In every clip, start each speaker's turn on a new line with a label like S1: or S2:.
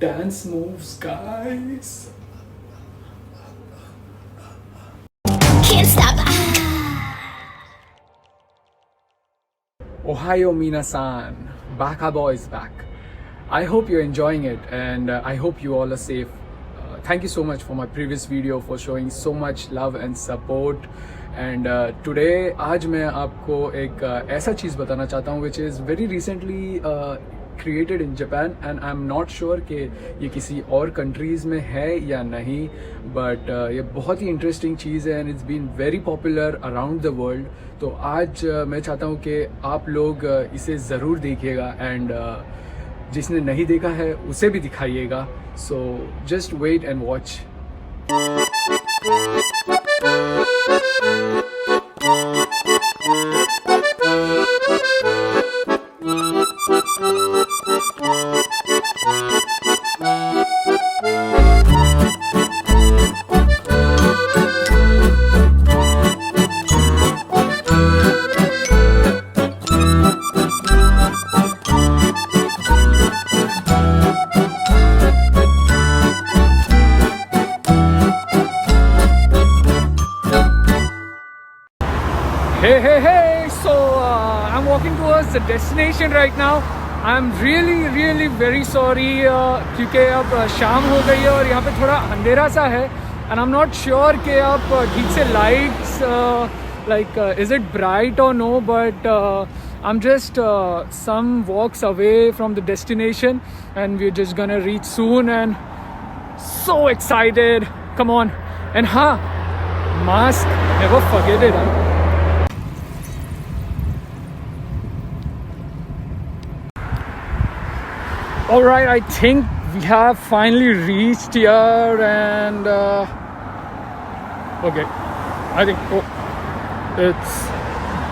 S1: Dance moves, guys.
S2: Can't stop.
S1: Ohio minasan, Baka Boy is back. I hope you're enjoying it, and I hope you all are safe. Thank you so much for my previous video for showing so much love and support. And today आज मैं आपको एक ऐसा चीज़ बताना चाहता हूँ which is very recently created in Japan, and I'm not sure कि ये किसी और countries में है या नहीं, but ये बहुत ही interesting चीज़ है and it's been very popular around the world. तो आज मैं चाहता हूँ कि आप लोग इसे ज़रूर देखिएगा, and जिसने नहीं देखा है उसे भी दिखाइएगा. So just wait and watch. Hey, so I'm walking towards the destination right now. I'm really very sorry क्योंकि अब शाम हो गई है और यहाँ पे थोड़ा अंधेरा सा है, and I'm not sure कि आप ठीक से lights like is it bright or no, but I'm just some walks away from the destination and we're just gonna reach soon, and so excited. Come on. And mask, never forget it. Alright, I think we have finally reached here, and okay, I think it's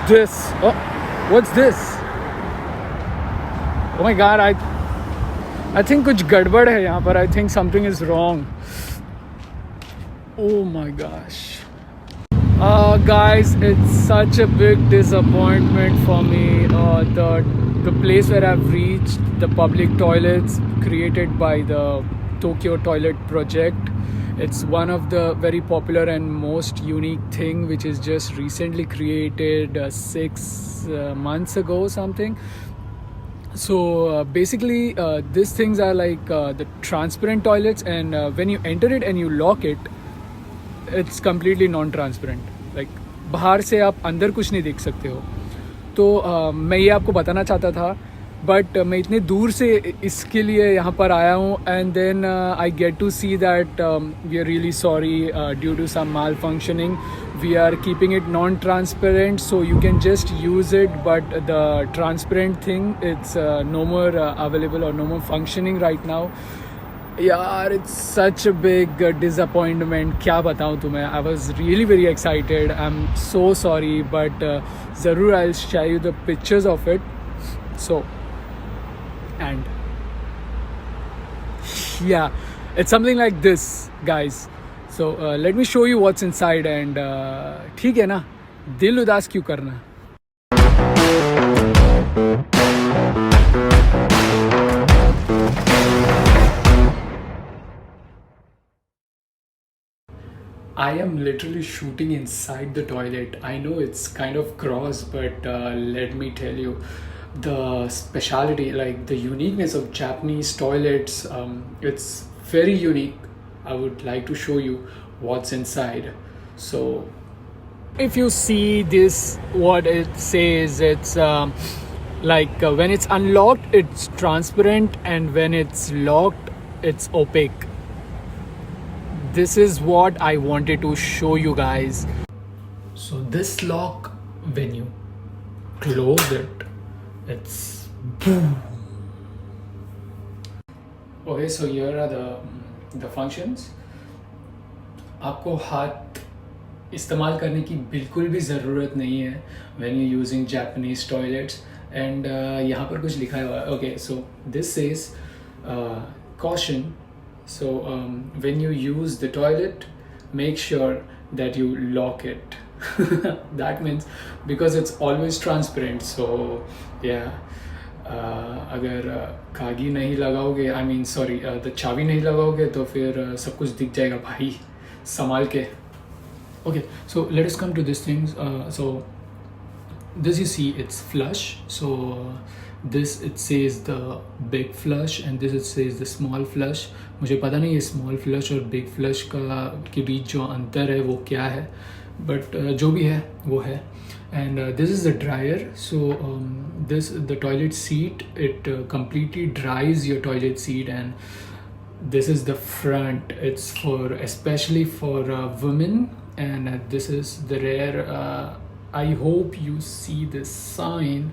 S1: this. Oh, what's this? Oh my god, I think कुछ गड़बड़ है यहाँ पर. I think something is wrong. Oh my gosh. Guys, it's such a big disappointment for me. The place where I've reached, the public toilets created by the Tokyo Toilet Project, it's one of the very popular and most unique thing which is just recently created 6 months ago something. So basically these things are like the transparent toilets, and when you enter it and you lock it, it's completely non-transparent. Like बाहर से आप अंदर कुछ नहीं देख सकते हो. तो मैं ये आपको बताना चाहता था, बट मैं इतने दूर से इसके लिए यहाँ पर आया हूँ, and then I get to see that we are really sorry due to some malfunctioning we are keeping it non transparent, so you can just use it, but the transparent thing it's no more available और no more functioning right now. यार, it's such a big disappointment. क्या बताऊँ तुम्हें. I was really very excited. I am so sorry, but ज़रूर I will share you the pictures of it. So and yeah, it's something like this, guys. So let me show you what's inside, and ठीक है ना, दिल उदास क्यों करना. I am literally shooting inside the toilet. I know it's kind of gross, but let me tell you, the speciality, like the uniqueness of Japanese toilets, it's very unique. I would like to show you what's inside. So if you see this, what it says, it's like when it's unlocked it's transparent, and when it's locked it's opaque. This is what I wanted to show you guys. So this lock, when you close it, it's boom. Okay, so here are the functions. आपको हाथ इस्तेमाल करने की बिल्कुल भी ज़रूरत नहीं है when you're using Japanese toilets. And यहाँ पर कुछ लिखा हुआ है. Okay, so this says caution. So when you use the toilet, make sure that you lock it. That means because it's always transparent. So yeah, अगर कागी नहीं लगाओगे, I mean sorry, the चाबी नहीं लगाओगे तो फिर सब कुछ दिख जाएगा भाई, संभाल के. Okay, so let us come to these things. So this, you see, it's flush. So this, it says the big flush, and this, it says the small flush. मुझे पता नहीं ये small flush और big flush का के बीच जो अंतर है वो क्या है, but जो भी है वो है. And this is the dryer. So this, the toilet seat, it completely dries your toilet seat. And this is the front. It's for, especially for women. And this is the rear. I hope you see this sign.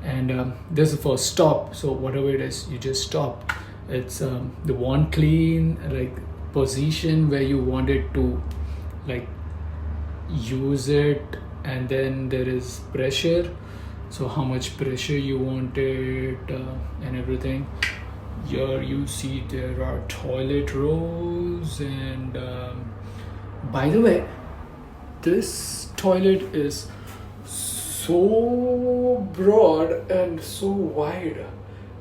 S1: And this is for stop. So whatever it is, you just stop. It's the one clean, like, position where you want it to, like, use it. And then there is pressure, so how much pressure you want it, and everything. Here you see there are toilet rolls. And by the way, this toilet is so broad and so wide.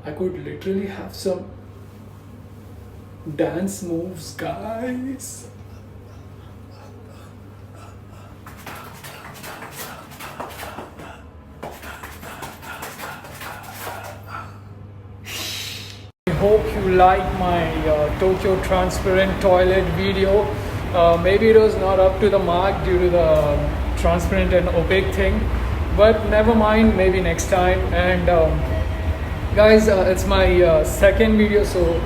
S1: I could literally have some dance moves, guys. I hope you like my Tokyo transparent toilet video. Maybe it was not up to the mark due to the transparent and opaque thing, but never mind, maybe next time. And guys, it's my second video, so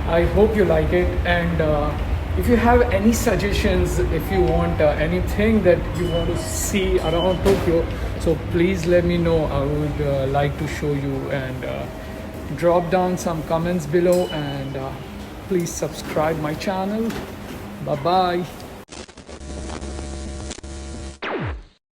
S1: I hope you like it. And if you have any suggestions, if you want anything that you want to see around Tokyo, so please let me know. I would like to show you. And drop down some comments below. And please subscribe my channel. Bye bye.